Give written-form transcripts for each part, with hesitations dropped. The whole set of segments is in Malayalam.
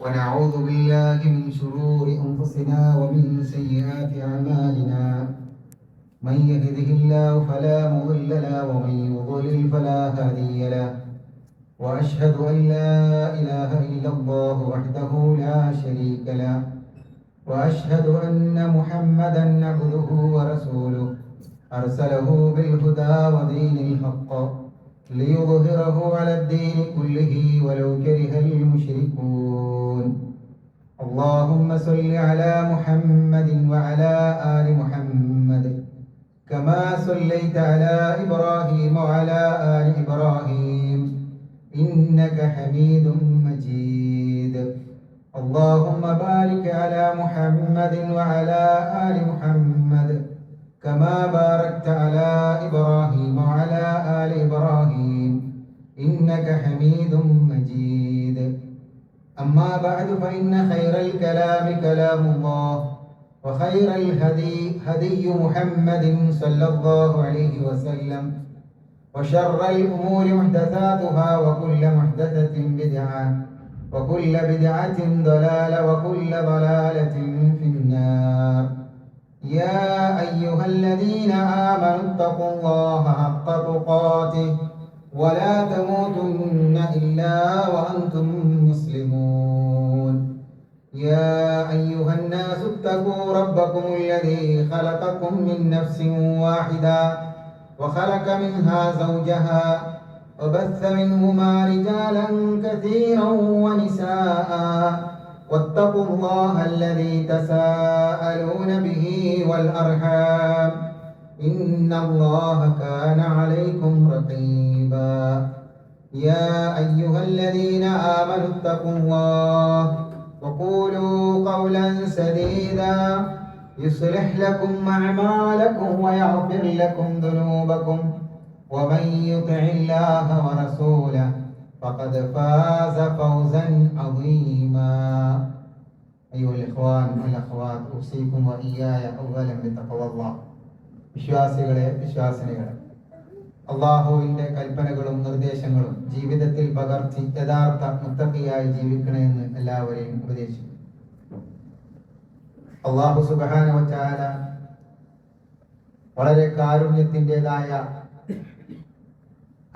ونعوذ بالله من شرور أنفسنا ومن سيئات أعمالنا. من يهده الله فلا مضل له ومن يضلل فلا هادي له. وأشهد أن لا إله إلا الله وحده لا شريك له. وأشهد أن محمدا عبده ورسوله أرسله بالهدى ودين الحق ليظهره على الدين كله ولو كره المشركون. اللهم صل على محمد وعلى آل محمد كما صليت على إبراهيم وعلى آل إبراهيم إنك حميد مجيد. اللهم بارك على محمد وعلى آل محمد كما باركت على إبراهيم وعلى آل إبراهيم إنك حميد مجيد. أما بعد فإن خير الكلام كلام الله وخير الهدي هدي محمد صلى الله عليه وسلم وشر الأمور محدثاتها وكل محدثة بدعة وكل بدعة ضلالة وكل ضلالة في النار. يا أيها الذين آمنوا اتقوا الله حق تقاته ولا تموتن إلا وأنتم مسلمون. يا أيها الناس اتقوا ربكم الذي خلقكم من نفس واحدة وخلق منها زوجها وبث منهما رجالا كثيرا ونساء واتقوا الله الذي تساءلون به والأرحام إن الله كان عليكم رقيبا. يا أيها الذين آمنوا اتقوا الله وقولوا قولا سديدا يصلح لكم أعمالكم ويغفر لكم ذنوبكم ومن يطع الله ورسوله فقد فاز فوزا عظيما. أيها الإخوان والأخوات أوصيكم وإياي أولا بتقوى الله. വിശ്വാസികളെ വിശ്വാസിനികളെ, അള്ളാഹുവിന്റെ കൽപ്പനകളും നിർദ്ദേശങ്ങളും ജീവിതത്തിൽ പകർത്തി യഥാർത്ഥ മുത്തഖിയായി ജീവിക്കണമെന്ന് എല്ലാവരെയും ഉപദേശിക്കുന്നു. അള്ളാഹു സുബ്ഹാനഹു വ തആല വളരെ കാരുണ്യത്തിൻ്റെതായ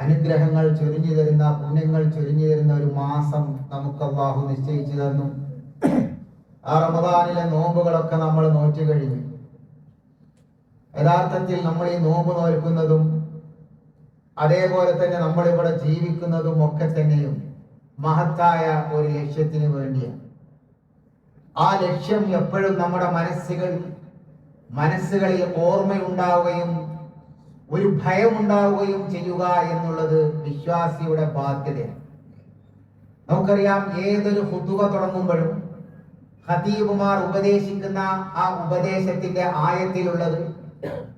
അനുഗ്രഹങ്ങൾ ചൊരിഞ്ഞു തരുന്ന, പുണ്യങ്ങൾ ചൊരിഞ്ഞു തരുന്ന ഒരു മാസം നമുക്ക് അള്ളാഹു നിശ്ചയിച്ചു തന്നു. ആ റമദാനിലെ നോമ്പുകളൊക്കെ നമ്മൾ നോറ്റു കഴിഞ്ഞു. യഥാർത്ഥത്തിൽ നമ്മൾ ഈ നോമ്പ് നോൽക്കുന്നതും അതേപോലെ തന്നെ നമ്മളിവിടെ ജീവിക്കുന്നതും ഒക്കെ തന്നെയും മഹത്തായ ഒരു ലക്ഷ്യത്തിന് വേണ്ടിയാണ്. ആ ലക്ഷ്യം എപ്പോഴും നമ്മുടെ മനസ്സുകളിൽ ഓർമ്മയുണ്ടാവുകയും ഒരു ഭയമുണ്ടാവുകയും ചെയ്യുക എന്നുള്ളത് വിശ്വാസിയുടെ ബാധ്യതയാണ്. നമുക്കറിയാം, ഏതൊരു ഖുതുബ തുടങ്ങുമ്പോഴും ഖതീബുമാർ ഉപദേശിക്കുന്ന ആ ഉപദേശത്തിന്റെ ആയത്തിലുള്ളത്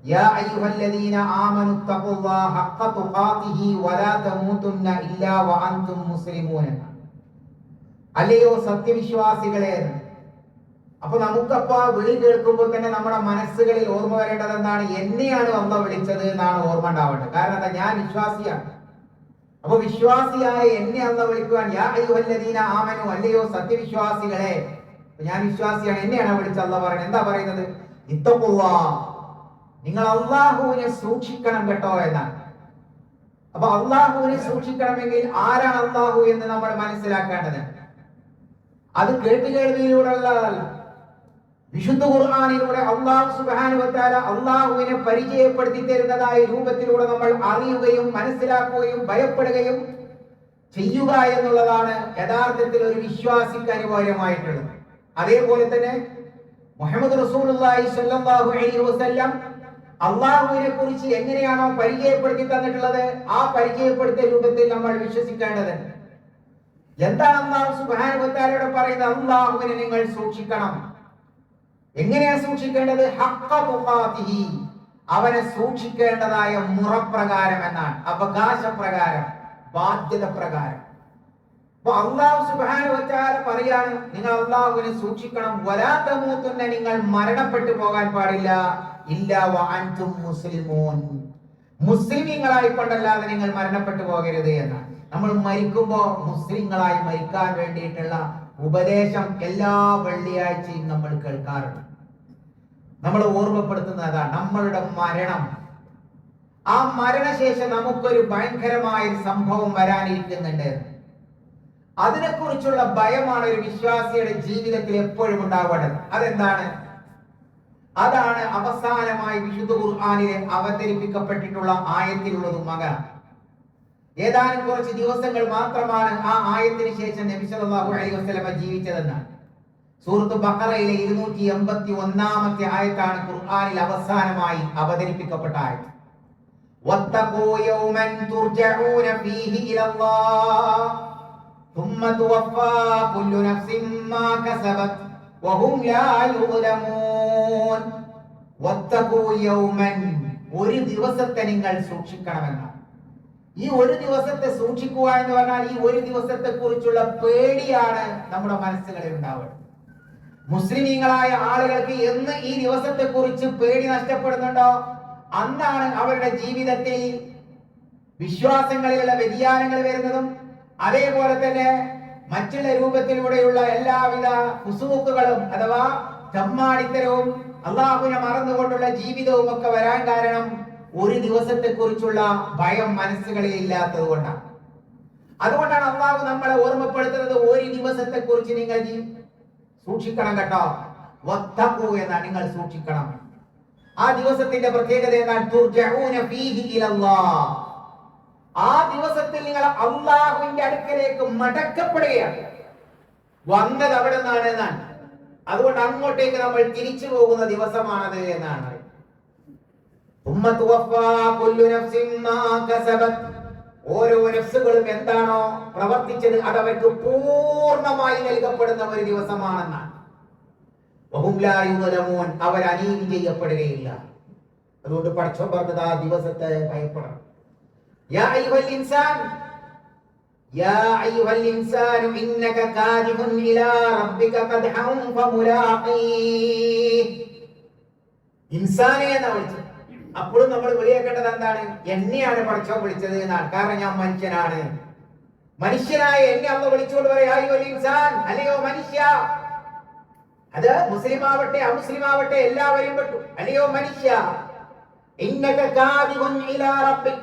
യാ അയ്യുഹല്ലദീന ആമനു തഖുല്ലാഹ ഹഖ്ക തുഖാതിഹി വലാ തമൂതുന്ന ഇല്ലാ വഅൻതും മുസ്ലിമൂൻ. അല്ലയോ സത്യവിശ്വാസികളെ. അപ്പൊ നമുക്കപ്പോ ആ വിളി കേൾക്കുമ്പോൾ തന്നെ നമ്മുടെ മനസ്സുകളിൽ ഓർമ്മ വരേണ്ടത് എന്താണ്? എന്നെയാണ് അല്ലാഹു വിളിച്ചത് എന്നാണ് ഓർമ്മ ഉണ്ടാവേണ്ടത്. കാരണം എന്താ? ഞാൻ വിശ്വാസിയാണ്. അപ്പൊ വിശ്വാസിയായ എന്നെ അല്ലാഹു വിളിക്കുവാൻ യാ അയ്യുഹല്ലദീന ആമനു, അല്ലയോ സത്യവിശ്വാസികളെ. ഞാൻ വിശ്വാസിയാണ്, എന്നെയാണ് വിളിച്ചത്. അല്ലാഹു പറയുന്നത് എന്താ പറയുന്നത്? ഇത്തഖുല്ലാഹ്, നിങ്ങൾ അള്ളാഹുവിനെ സൂക്ഷിക്കണം കേട്ടോ എന്നാണ്. അപ്പൊ അള്ളാഹുവിനെ സൂക്ഷിക്കണമെങ്കിൽ ആരാണ് അള്ളാഹു എന്ന് നമ്മൾ മനസ്സിലാക്കേണ്ടത്. അത് കേട്ടുകേൾവിയിലൂടെ ഉള്ളതല്ല. വിശുദ്ധ ഖുർആനിലൂടെ അല്ലാഹു സുബ്ഹാനഹു വ തആല അള്ളാഹുവിനെ പരിചയപ്പെടുത്തി തരുന്നതായ രൂപത്തിലൂടെ നമ്മൾ അറിയുകയും മനസ്സിലാക്കുകയും ഭയപ്പെടുകയും ചെയ്യുക എന്നുള്ളതാണ് യഥാർത്ഥത്തിൽ ഒരു വിശ്വാസിക്ക് അനിവാര്യമായിട്ടുള്ളത്. അതേപോലെ തന്നെ മുഹമ്മദ് റസൂലുള്ളാഹി സ്വല്ലല്ലാഹു അലൈഹി വസല്ലം അള്ളാഹുവിനെ കുറിച്ച് എങ്ങനെയാണോ പരിചയപ്പെടുത്തി തന്നിട്ടുള്ളത്, ആ പരിചയപ്പെടുത്തിയ രൂപത്തിൽ നമ്മൾ വിശ്വസിക്കേണ്ടതുണ്ട്. എന്താണ് അല്ലാഹു സുബ്ഹാനഹു വ തആലയോട് പറയുന്നത്? അള്ളാഹുവിനെ നിങ്ങൾ സൂക്ഷിക്കണം. എങ്ങനെയാ സൂക്ഷിക്കേണ്ടത്? ഹഖ്ക തുഖാതിഹി, അവനെ സൂക്ഷിക്കേണ്ടതായ മുറപ്രകാരം എന്നാണ്, അവകാശപ്രകാരം, ബാധ്യത പ്രകാരം. അപ്പൊ അല്ലാഹു സുബ്ഹാനഹു വ തആല പറയാണ്, നിങ്ങൾ അള്ളാഹുവിനെ സൂക്ഷിക്കണം. വലാ തമൂതുന്ന, നിങ്ങൾ മരണപ്പെട്ടു പോകാൻ പാടില്ല. ഇല്ലാ വഅൻതും മുസ്ലിമൂൻ, മുസ്ലിമീങ്ങളായി കൊണ്ടല്ലാതെ നിങ്ങൾ മരണപ്പെട്ടു പോകരുത് എന്നാണ്. നമ്മൾ മരിക്കുമ്പോൾ മുസ്ലിങ്ങളായി മരിക്കാൻ വേണ്ടിയിട്ടുള്ള ഉപദേശം എല്ലാ വെള്ളിയാഴ്ചയും നമ്മൾ കേൾക്കാറുണ്ട്. നമ്മൾ ഓർമ്മപ്പെടുത്തുന്നതാണ് നമ്മളുടെ മരണം. ആ മരണശേഷം നമുക്കൊരു ഭയങ്കരമായ സംഭവം വരാനിരിക്കുന്നുണ്ട്. അതിനെക്കുറിച്ചുള്ള ഭയമാണ് ഒരു വിശ്വാസിയുടെ ജീവിതത്തിൽ എപ്പോഴും ഉണ്ടാവേണ്ടത്. അതെന്താണ്? അതാണ് അവസാനമായി വിശുദ്ധ ഖുർആനിൽ അവതരിപ്പിക്കപ്പെട്ടിട്ടുള്ള ആയത്തിലുള്ളതും മകൻ. ഏതാനും കുറച്ച് ദിവസങ്ങൾ മാത്രമാണ് ആ ആയത്തിന് ശേഷം നബി സല്ലല്ലാഹു അലൈഹി വസല്ലമ ജീവിച്ചതെന്നാണ്. സൂറത്ത് ബഖറയിലെ 281-ാമത്തെ ആയത്താണ് ഖുർആനിൽ അവസാനമായി അവതരിപ്പിക്കപ്പെട്ട ആയത്ത്. വത്തഖൂ യൗമൻ തുർജഊന ഫീഹി ഇലല്ലാഹ് ثم توفى كل نفس ما كسبت وهم لا يظلمون. واتقوا يوما, ഒരു ദിവസത്തെ നിങ്ങൾ സൂക്ഷിക്കണമെന്നാണ്. ഈ ഒരു ദിവസത്തെ സൂക്ഷിക്കുക എന്ന് പറഞ്ഞാൽ ഈ ഒരു ദിവസത്തെ കുറിച്ചുള്ള പേടിയാണ് നമ്മുടെ മനസ്സുകളിൽ ഉണ്ടാവുക. മുസ്ലിമീങ്ങളായ ആളുകൾക്ക് എന്ന് ഈ ദിവസത്തെ കുറിച്ച് പേടി നഷ്ടപ്പെടുന്നുണ്ടോ അന്നാണ് അവരുടെ ജീവിതത്തിൽ വിശ്വാസങ്ങളിലുള്ള വ്യതിയാനങ്ങൾ വരുന്നതും അതേപോലെ തന്നെ മറ്റുള്ള രൂപത്തിലൂടെയുള്ള എല്ലാവിധ ഫുസൂക്കുകളും അഥവാ ചമ്മാടിത്തരവും അള്ളാഹുവിനെ മറന്നുകൊണ്ടുള്ള ജീവിതവും ഒക്കെ വരാൻ കാരണം ഒരു ദിവസത്തെ കുറിച്ചുള്ള ഭയം മനസ്സുകളിൽ ഇല്ലാത്തത് കൊണ്ടാണ്. അതുകൊണ്ടാണ് അള്ളാഹു നമ്മളെ ഓർമ്മപ്പെടുത്തുന്നത് ഒരു ദിവസത്തെ കുറിച്ച് നിങ്ങൾ സൂക്ഷിക്കണം കേട്ടോ. വത്തഖൂ എന്നാണ്, നിങ്ങൾ സൂക്ഷിക്കണം. ആ ദിവസത്തിന്റെ പ്രത്യേകത എന്നാൽ തുർജഊന ഫീഹി ഇലല്ലാഹ്. ആ ദിവസത്തിൽ നിങ്ങൾ അള്ളാഹുവിന്റെ അടുക്കലേക്ക് മടക്കപ്പെടുകയാണ്. വന്നത് അവിടെ നിന്നാണ് എന്നാണ്. അതുകൊണ്ട് അങ്ങോട്ടേക്ക് നമ്മൾ തിരിച്ചു പോകുന്ന ദിവസമാണത് എന്നാണ്. ഓരോ നഫ്സുകളും എന്താണോ പ്രവർത്തിച്ചത് അത് അവർക്ക് പൂർണ്ണമായി നൽകപ്പെടുന്ന ഒരു ദിവസമാണെന്നാണ്. അവർ അനീതി ചെയ്യപ്പെടുകയില്ല. അതുകൊണ്ട് പടച്ചോൻ പറഞ്ഞത് ആ ദിവസത്തെ ഭയപ്പെടണം. യാ അയ്യുഹൽ ഇൻസാൻ ഇന്നക കാദിബുൻ ഇലാ റബ്ബിക ഖദ്ഹൻ ഫമുലാഖീഹ്. ഇൻസാനെ എന്നാ വിളിച്ചത്. അപ്പോഴും നമ്മൾ വിളിയേക്കേണ്ടത് എന്താണ്? എന്നെയാണ് പടച്ചോൻ വിളിച്ചത് എന്നാണ്. കാരണം ഞാൻ മനുഷ്യനാണ്. മനുഷ്യനായ എന്നെ അള്ളാഹു വിളിച്ചുകൊണ്ട് പറയാ അയ്യുഹൽ ഇൻസാൻ, അല്ലയോ മനുഷ്യ. അത് മുസ്ലിം ആവട്ടെ അമുസ്ലിം ആവട്ടെ എല്ലാവരും പെട്ടു. അല്ലയോ മനുഷ്യ, ഇന്നക കാദിബുൻ ഇലാ റബ്ബിക,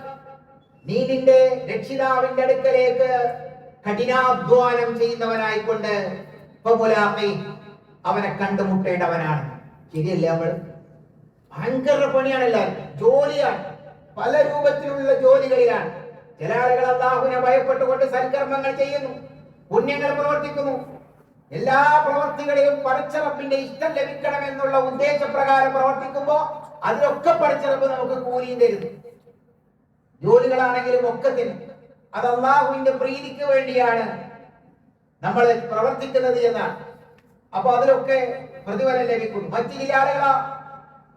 നീ നിന്റെ രക്ഷിതാവിന്റെ അടുക്കലേക്ക് കഠിനാധ്വാനം ചെയ്യുന്നവനായിക്കൊണ്ട് അവനെ കണ്ടുമുട്ടേണ്ടവനാണ്. ശരിയല്ലേ? നമ്മൾ ഭയങ്കര പണിയാണ്, എല്ലാവരും ജോലിയാണ്, പല രൂപത്തിലുള്ള ജോലികളിലാണ്. ചില ആളുകൾ അല്ലാഹുവിനെ ഭയപ്പെട്ടുകൊണ്ട് സൽക്കർമ്മങ്ങൾ ചെയ്യുന്നു, പുണ്യങ്ങൾ പ്രവർത്തിക്കുന്നു. എല്ലാ പ്രവർത്തികളിലും പടച്ച റബ്ബിന്റെ ഇഷ്ടം ലഭിക്കണമെന്നുള്ള ഉദ്ദേശപ്രകാരം പ്രവർത്തിക്കുമ്പോൾ അതിലൊക്കെ പടച്ച റബ്ബ് നമുക്ക് കൂലിയും തരുന്നു. ജോലികളാണെങ്കിലും ഒക്കത്തിന് അത് അല്ലാഹുവിന്റെ പ്രീതിക്ക് വേണ്ടിയാണ് നമ്മൾ പ്രവർത്തിക്കുന്നത് എന്നാണ്. അപ്പൊ അതിലൊക്കെ പ്രതിഫലം ലഭിക്കുന്നു. മറ്റു ചില ആളുകളോ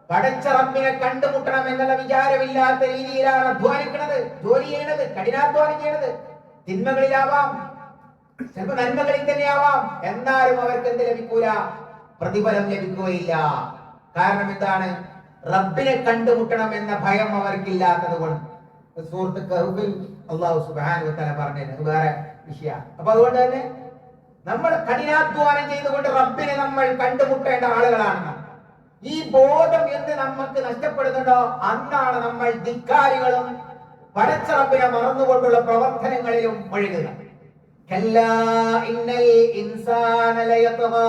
പടച്ച റബ്ബിനെ കണ്ടുമുട്ടണം എന്നുള്ള വിചാരമില്ലാത്ത രീതിയിലാണ് അധ്വാനിക്കുന്നത്, ജോലി ചെയ്യണത്, കഠിനാധ്വാനം ചെയ്യണത്. തിന്മകളിലാവാം, ചിലപ്പോൾ നന്മകളിൽ തന്നെയാവാം. എന്നാലും അവർക്ക് എന്ത് ലഭിക്കൂല? പ്രതിഫലം ലഭിക്കുകയില്ല. കാരണം എന്താണ്? റബ്ബിനെ കണ്ടുമുട്ടണം എന്ന ഭയം അവർക്കില്ലാത്തത് കൊണ്ട്. സൂറത്ത് കഹ്ഫിൽ അല്ലാഹു സുബ്ഹാനഹു വ തആല പറഞ്ഞത് വേറെ വിഷയമാണ്. അപ്പൊ അതുകൊണ്ട് തന്നെ നമ്മൾ കഠിനാധ്വാനം ചെയ്തുകൊണ്ട് റബ്ബിനെ നമ്മൾ കണ്ടുമുട്ടേണ്ട ആളുകളാണ്. ഈ ബോധം എന്ന് നമുക്ക് നഷ്ടപ്പെടുന്നുണ്ടോ അന്നാണ് നമ്മൾ ധിക്കാരികളും പടച്ച റബ്ബിനെ മറന്നുകൊണ്ടുള്ള പ്രവർത്തനങ്ങളിലും മുഴുകുന്നത്. കല്ലാ ഇന്നൽ ഇൻസാന ലയത്ഗാ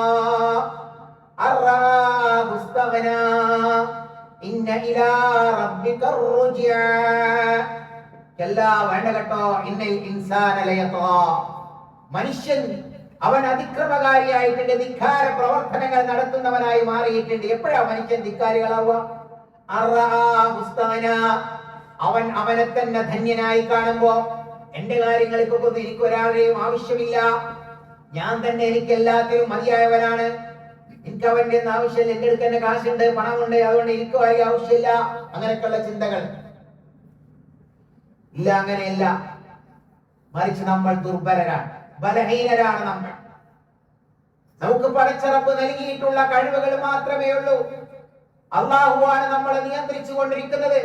അർറാഹു ഇസ്തഗ്നാ ഇന്ന ഇലാ റബ്ബിക റുജ്ആ. കല്ലാ, വേണ്ട കേട്ടോ. ഇന്നൽ ഇൻസാന ലയത്ഗാ, മനുഷ്യൻ അവൻ അതിക്രമകാരിയായിട്ടുണ്ട്, ധിക്കാര പ്രവർത്തനങ്ങൾ നടത്തുന്നവനായി മാറിയിട്ടുണ്ട്. എപ്പോഴാ മനുഷ്യൻ ധിക്കാരികളാവുക? അർറാഹു ഇസ്തഗ്നാ, അവൻ അവനെ തന്നെ ധന്യനായി കാണുമ്പോ എന്റെ കാര്യങ്ങൾക്കൊന്നും എനിക്ക് ഒരാളെയും ആവശ്യമില്ല, ഞാൻ തന്നെ എനിക്ക് എല്ലാത്തിനും മതിയായവനാണ്, എനിക്ക് അവന്റെ ഒന്നും ആവശ്യമില്ല, എന്റെ അടുത്ത് തന്നെ കാശുണ്ട്, പണമുണ്ട്, അതുകൊണ്ട് എനിക്ക് ആരും ആവശ്യമില്ല, അങ്ങനെയൊക്കെയുള്ള ചിന്തകൾ ഇല്ല. അങ്ങനെയല്ല. മറിച്ച് നമ്മൾ ദുർബലരാണ്, ബലഹീനരാണ്. നമുക്ക് പടച്ച റബ്ബ് നൽകിയിട്ടുള്ള കഴിവുകൾ മാത്രമേ ഉള്ളൂ. അല്ലാഹുവാണ് നമ്മളെ നിയന്ത്രിച്ചു കൊണ്ടിരിക്കുന്നത്.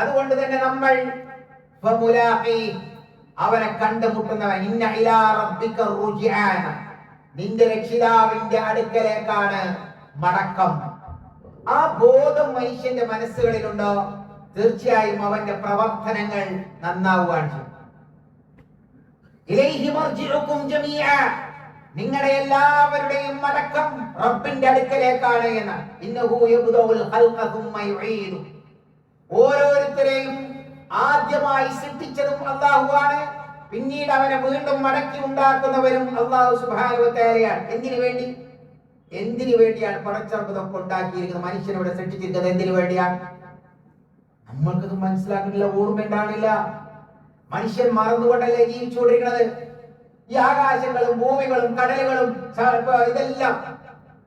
അതുകൊണ്ട് തന്നെ നമ്മൾ അവനെ കണ്ടുമുട്ടുന്നവൻ. ഇന്ന ഇലാ റബ്ബിക റുജ്ആന, നിന്റെ രക്ഷിതാവിന്റെ അടുക്കലേക്കാണ് മടക്കം. ആ ബോധം മനുഷ്യന്റെ മനസ്സുകളിലുണ്ടോ, തീർച്ചയായും അവന്റെ പ്രവർത്തനങ്ങൾ നന്നാവുകയാണ് ചെയ്യും. ഇലൈഹി മർജിഉകും ജമീഅ, നിങ്ങളുടെ എല്ലാവരുടെയും മടക്കം റബ്ബിന്റെ അടുക്കലേക്കാണ് എന്ന്. ഇന്നഹു യബ്ദഉൽ ഖൽഖ സുമ്മ യുഈദു, ഓരോരുത്തരെയും ആദ്യമായി സൃഷ്ടിച്ചതും അല്ലാഹുവാണ്, പിന്നീട് അവനെ വീണ്ടും മടക്കി ഉണ്ടാക്കുന്നവരും അല്ലാഹു സുബ്ഹാനഹു വ തആലയാണ്. എന്തിനു വേണ്ടിയാണ് പടച്ചറബ് ഇതൊക്കെ ഉണ്ടാക്കിയിരിക്കുന്നത്? മനുഷ്യനെ സൃഷ്ടിച്ചിരിക്കുന്നത് എന്തിനു വേണ്ടിയാണ്? നമ്മൾക്കത് മനസ്സിലാക്കുന്നില്ല, ഓർമ്മ ഉണ്ടാകുന്നില്ല. മനുഷ്യൻ മറന്നുകൊണ്ടല്ലേ ജീവിച്ചുകൊണ്ടിരിക്കുന്നത്. ഈ ആകാശങ്ങളും ഭൂമികളും കടലുകളും ഇതെല്ലാം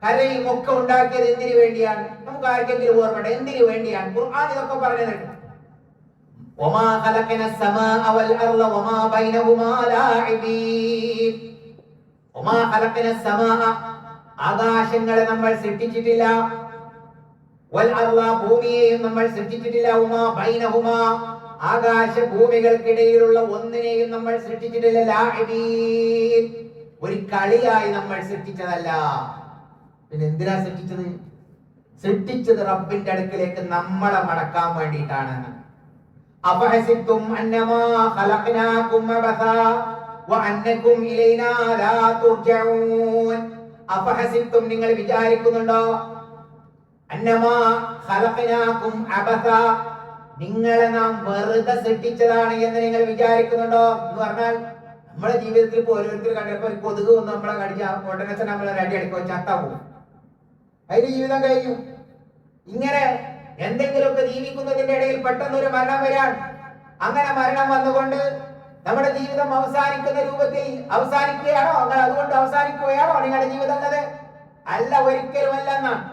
കരയും ഒക്കെ ഉണ്ടാക്കിയത് എന്തിനു വേണ്ടിയാണ്? നമുക്ക് ആർക്കെങ്കിലും ഓർമ്മ എന്തിനു വേണ്ടിയാണ്? ഖുർആൻ ഇതൊക്കെ പറഞ്ഞിട്ടുണ്ട്. വമാ ഖലഖന السماء والارض وما بينهما لاعبين. വമാ ഖലഖന السماء, ആകാശങ്ങളെ നമ്മൾ സൃഷ്ടിച്ചിട്ടില്ല, വൽ അർള, ഭൂമിയെയും നമ്മൾ സൃഷ്ടിച്ചിട്ടില്ല, വമാ ബൈനഹുമാ, ആകാശ ഭൂമികൾക്കിടയിലുള്ള ഒന്നിനെയും നമ്മൾ സൃഷ്ടിച്ചിട്ടില്ല, ലാഇബീൻ, ഒരു കളിയായി നമ്മൾ സൃഷ്ടിച്ചതല്ല. പിന്നെ എന്തിനാ സൃഷ്ടിച്ചത്? സൃഷ്ടിച്ചത് റബ്ബിന്റെ അടുക്കലേക്ക് നമ്മളെ മടക്കാൻ വേണ്ടിയിട്ടാണ്. അഫഹസിബ്തും അന്നമാ ഖലഖനാകും അബസാ വഅന്നകും ഇലൈനാ ലാ തുർജഊൻ. അഫഹസിബ്തും, നിങ്ങൾ വിചാരിക്കുന്നുണ്ടോ? അന്നമാ ഖലഖനാകും അബസാ, നിങ്ങളെ നാം വെറുതെ സൃഷ്ടിച്ചതാണ് എന്ന് നിങ്ങൾ വിചാരിക്കുന്നുണ്ടോ? എന്ന് പറഞ്ഞാൽ നമ്മുടെ ജീവിതത്തിൽ ഇപ്പോൾ ഓരോരുത്തർ കണ്ടപ്പോൾ ഒരു കൊതുക് വന്ന് നമ്മളെ കടിച്ചാൽ ഉടനെ തന്നെ നമ്മളെ റെഡി അടിക്കുക, ചത്താ പോകും, അതിന് ജീവിതം കഴിഞ്ഞു. ഇങ്ങനെ എന്തെങ്കിലുമൊക്കെ ജീവിക്കുന്നതിന്റെ ഇടയിൽ പെട്ടെന്ന് ഒരു മരണം വരാൻ, അങ്ങനെ മരണം വന്നുകൊണ്ട് നമ്മുടെ ജീവിതം അവസാനിക്കുന്ന രൂപത്തിൽ അവസാനിക്കുകയാണോ? അങ്ങനെ അതുകൊണ്ട് അവസാനിക്കുകയാണോ നിങ്ങളുടെ ജീവിതം? എന്നത് അല്ല, ഒരിക്കലുമല്ല എന്നാണ്.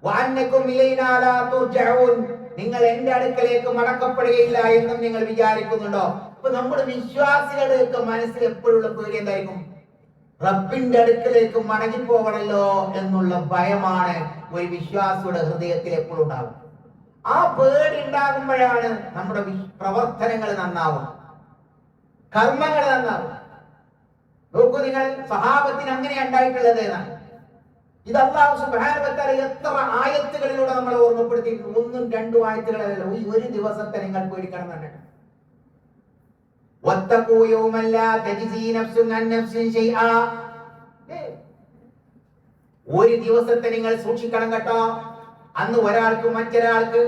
വഅന്നകും ഇലൈനാ ലാ തുർജഊൻ, നിങ്ങൾ എന്റെ അടുക്കലേക്ക് മടക്കപ്പെടുകയില്ല എന്നും നിങ്ങൾ വിചാരിക്കുന്നുണ്ടോ? അപ്പൊ നമ്മുടെ വിശ്വാസികളുടെ മനസ്സിൽ എപ്പോഴുള്ള പേടി എന്തായിരിക്കും? റബ്ബിന്റെ അടുക്കലേക്ക് മടങ്ങിപ്പോകണല്ലോ എന്നുള്ള ഭയമാണ് ഒരു വിശ്വാസിയുടെ ഹൃദയത്തിൽ എപ്പോഴും ഉണ്ടാകും. ആ പേടി ഉണ്ടാകുമ്പോഴാണ് നമ്മുടെ പ്രവർത്തനങ്ങൾ നന്നാവും, കർമ്മങ്ങൾ നന്നാവും. നോക്കൂ നിങ്ങൾ, സഹാബത്തിന് അങ്ങനെ ഉണ്ടായിട്ടുള്ളത് എന്നാണ്. ഇത് അല്ലാഹു സുബ്ഹാനഹു വ തആല എത്ര ആയത്തുകളിലൂടെ നമ്മൾ ഓർമ്മപ്പെടുത്തിയിട്ടുണ്ട്. 1-2 ആയത്തുകളല്ല, ഒരു ദിവസത്തെ നിങ്ങൾ പേടിക്കണം എന്നുണ്ട്. വത്തഖൂ യൗമൻ ലാ തജ്സീ നഫ്സുൻ അൻ നഫ്സിൻ ശൈആ, ഒരു ദിവസത്തെ നിങ്ങൾ സൂക്ഷിക്കണം കേട്ടോ. അന്ന് ഒരാൾക്ക് മറ്റൊരാൾക്ക്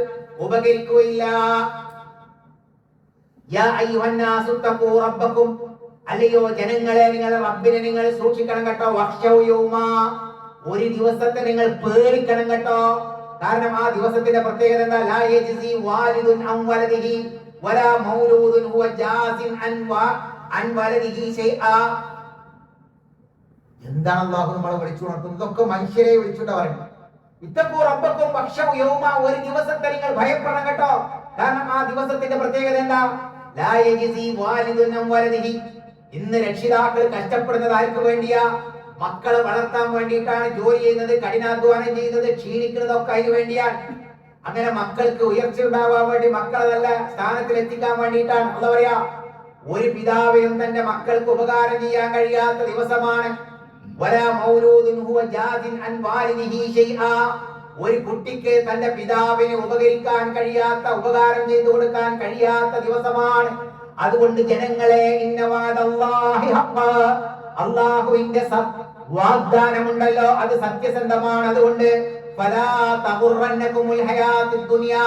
ഉപകരിക്കുകയില്ല. യാ അയ്യുഹന്നാസു തഖൂ റബ്ബക്കും, അല്ലയോ ജനങ്ങളെ, നിങ്ങൾ റബ്ബിനെ നിങ്ങൾ സൂക്ഷിക്കണം കേട്ടോ. വഖ്ശൗ യൗമാ, ഒരു ദിവസത്തെ നിങ്ങൾ പേടിക്കണം കേട്ടോ. കാരണം ആ ദിവസത്തിന്റെ പ്രത്യേകത എന്താ? ലാ യജ്സി വാലിദുൻ അൻ വലദിഹി വലാ മൗലൂദുൻ ഹുവ ജാസിൻ അൻ വലദിഹി ശൈആ. എന്താണ് അല്ലാഹു നമ്മളെ വിളിച്ചു ഉണർത്തുന്നത്? ഇതൊക്കെ മനുഷ്യരെ വിളിച്ചുകൊണ്ട് പറയുന്നത്. ഇത്തഖൂ റബ്ബക്കും വഖ്ശൗ യൗമാ, ഒരു ദിവസത്തെ നിങ്ങൾ ഭയപ്പെടണം കേട്ടോ. കാരണം ആ ദിവസത്തിന്റെ പ്രത്യേകത എന്താ? ലാ യജ്സി വാലിദുൻ അൻ വലദിഹി. ഇന്ന് രക്ഷിതാക്കൾ കഷ്ടപ്പെടുന്നത് ആർക്ക് വേണ്ടിയാ? മക്കളെ വളർത്താൻ വേണ്ടിയിട്ടാണ് ജോലി ചെയ്യുന്നത്, കഠിനാധ്വാനം ചെയ്യുന്നത്, ക്ഷീണിക്കുന്നതൊക്കെ അതിന് വേണ്ടിയാണ്. അങ്ങനെ മക്കൾക്ക് ഉയർച്ച ഉണ്ടാവാൻ വേണ്ടി, മക്കളെ നല്ല സ്ഥാനത്തിൽ എത്തിക്കാൻ വേണ്ടിയിട്ടാണ്. എന്താ പറയാ, ഒരു പിതാവിനും തന്റെ മക്കൾക്ക് ഉപകാരം ചെയ്യാൻ കഴിയാത്ത ദിവസമാണ്. വലാ മൗലൂദുൻ ഹുവ ജാസിൻ അൻ വാലിദിഹി ശൈആ, ഒരു കുട്ടിക്ക് തന്റെ പിതാവിന് ഉപകരിക്കാൻ കഴിയാത്ത, ഉപകാരം ചെയ്തു കൊടുക്കാൻ കഴിയാത്ത ദിവസമാണ്. അതുകൊണ്ട് ജനങ്ങളെ, ഇന്ന വഅദല്ലാഹി ഹഖ്ഖ, അല്ലാഹുവിന്റെ വാഗ്ദാനമുണ്ടല്ലോ, അത് സത്യസന്ധമാണ്. അതുകൊണ്ട് ഫലാ തഗുറന്നകുമുൽ ഹയാത്തുദ് ദുനിയാ,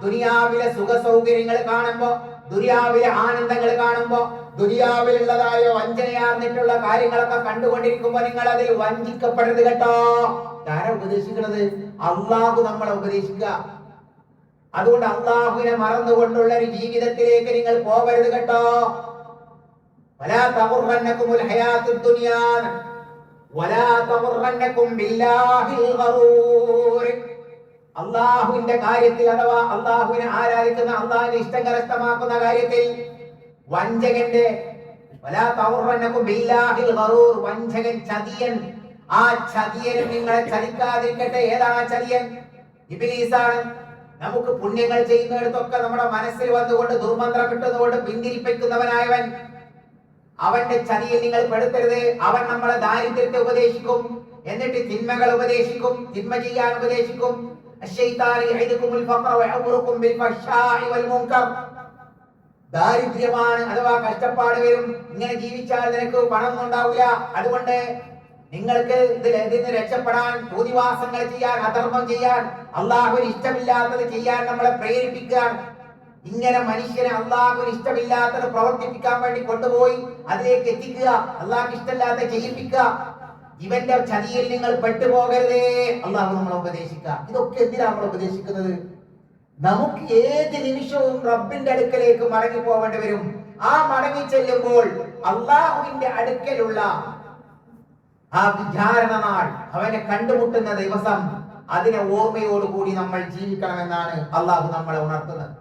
ദുനിയാവിലെ സുഖ സൗകര്യങ്ങൾ കാണുമ്പോ, ദുനിയാവിലെ ആനന്ദങ്ങൾ കാണുമ്പോ, ദുനിയാവിലുള്ളതായ വഞ്ചനയാർന്നിട്ടുള്ള കാര്യങ്ങളൊക്കെ കണ്ടുകൊണ്ടിരിക്കുമ്പോ നിങ്ങൾ അതിൽ വഞ്ചിക്കപ്പെടരുത് കേട്ടോ. ആരാ ഉപദേശിക്കുന്നത്? അള്ളാഹു നമ്മളെ ഉപദേശിക്കുക. അതുകൊണ്ട് അള്ളാഹുവിനെ മറന്നുകൊണ്ടുള്ള ഒരു ജീവിതത്തിലേക്ക് നിങ്ങൾ പോകരുത് കേട്ടോ. വലാ തഗുറന്നകുമുൽ ഹയാത്തുദ് ദുനിയാ വലാ തഗുറന്നകും ബില്ലാഹിൽ ഗറൂർ. അള്ളാഹുവിന്റെ കാര്യത്തിൽ, അഥവാ അള്ളാഹുവിനെ ആരാധിക്കുന്ന, അള്ളാഹിനെ ഇഷ്ടം കരസ്ഥമാക്കുന്ന കാര്യത്തിൽ വഞ്ചകന്റെ, വലാ തഗുറന്നകും ബില്ലാഹിൽ ഗറൂർ, വഞ്ചകൻ, ചതിയൻ, ആ ചതിയനും നിങ്ങളെ ചതിക്കാതിരിക്കട്ടെ. ഏതാണ് ആ ചതിയൻ? ഇബ്ലീസാണ്. നമുക്ക് പുണ്യങ്ങൾ ചെയ്യുന്നിടത്തൊക്കെ നമ്മുടെ മനസ്സിൽ വന്നുകൊണ്ട് ദുർമന്ത്രം ഇട്ടുകൊണ്ട് പിന്തിരിപ്പിക്കുന്നവനായവൻ. അവന്റെ ചതിയിൽ നിങ്ങൾ പെടുത്തരുത്. അവൻ നമ്മളെ ദാരിദ്ര്യത്തെ ഉപദേശിക്കും, എന്നിട്ട് തിന്മകൾ ഉപദേശിക്കും, തിന്മ ചെയ്യാൻ ഉപദേശിക്കും. ദാരിദ്ര്യമാണ് അഥവാ കഷ്ടപ്പാട് വരും, ഇങ്ങനെ ജീവിച്ചാൽ നിനക്ക് പണം ഉണ്ടാവില്ല, അതുകൊണ്ട് നിങ്ങൾക്ക് ഇതിന് രക്ഷപ്പെടാൻ ഭൂതിവാസങ്ങൾ ചെയ്യാൻ, അധർമ്മം ചെയ്യാൻ, അള്ളാഹുവിന് ഇഷ്ടമില്ലാത്തത് ചെയ്യാൻ നമ്മളെ പ്രേരിപ്പിക്കുകയാണ്. ഇങ്ങനെ മനുഷ്യനെ അള്ളാഹുവിന് ഇഷ്ടമില്ലാത്തത് പ്രവർത്തിപ്പിക്കാൻ വേണ്ടി കൊണ്ടുപോയി അതിലേക്ക് എത്തിക്കുക, അള്ളാഹുക്ക് ഇഷ്ടമില്ലാത്ത ചെയ്യിപ്പിക്കുക. ഇവന്റെ ചതിയിൽ നിങ്ങൾ പെട്ടുപോകരുതേ അള്ളാഹു നമ്മളെ ഉപദേശിക്കുക. ഇതൊക്കെ എന്തിനാ നമ്മൾ ഉപദേശിക്കുന്നത്? നമുക്ക് ഏത് നിമിഷവും റബ്ബിന്റെ അടുക്കലേക്ക് മടങ്ങി പോകേണ്ടി വരും. ആ മടങ്ങി ചെല്ലുമ്പോൾ അള്ളാഹുവിന്റെ അടുക്കലുള്ള ആ വിചാരണ നാൾ, അവനെ കണ്ടുമുട്ടുന്ന ദിവസം, അതിനെ ഓർമ്മയോടുകൂടി നമ്മൾ ജീവിക്കണമെന്നാണ് അള്ളാഹു നമ്മളെ ഉണർത്തുന്നത്.